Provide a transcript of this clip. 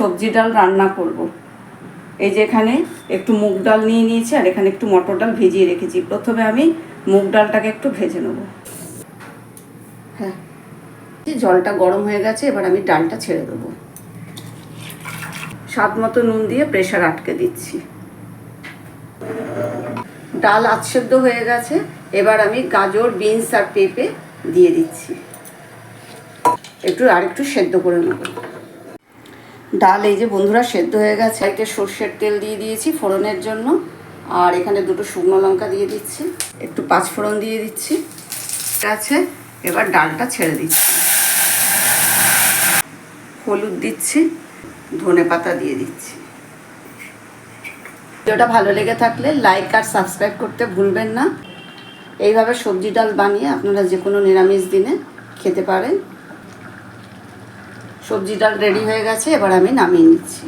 সবজি ডাল রান্না করব। এই যে এখানে একটু মুগ ডাল নিয়ে নিয়েছি আর এখানে একটু মটর ডাল ভিজিয়ে রেখেছি। প্রথমে আমি মুগ ডালটাকে একটু ভেজে নেব। হ্যাঁ, জলটা গরম হয়ে গেছে, এবার আমি ডালটা ছেড়ে দেবো। স্বাদ মতো নুন দিয়ে প্রেসার আটকে দিচ্ছি। ডাল আধসেদ্ধ হয়ে গেছে, এবার আমি গাজর, বিনস আর পেঁপে দিয়ে দিচ্ছি। আরেকটু সেদ্ধ করে নেব। ডাল এই যে বন্ধুরা সেদ্ধ হয়ে গেছে। এতে সর্ষের তেল দিয়ে দিয়েছি ফোড়নের জন্য, আর এখানে দুটো শুকনো লঙ্কা দিয়ে দিচ্ছি, একটু পাঁচফোড়ন দিয়ে দিচ্ছি। আছে, এবার ডালটা ছেড়ে দিচ্ছি। হলুদ দিচ্ছি, ধনে পাতা দিয়ে দিচ্ছি। ভিডিওটা ভালো লেগে থাকলে লাইক আর সাবস্ক্রাইব করতে ভুলবেন না। এইভাবে সবজি ডাল বানিয়ে আপনারা যে কোনো নিরামিষ দিনে খেতে পারেন। সবজি ডাল রেডি হয়ে গেছে, এবার আমি নামিয়ে নিচ্ছি।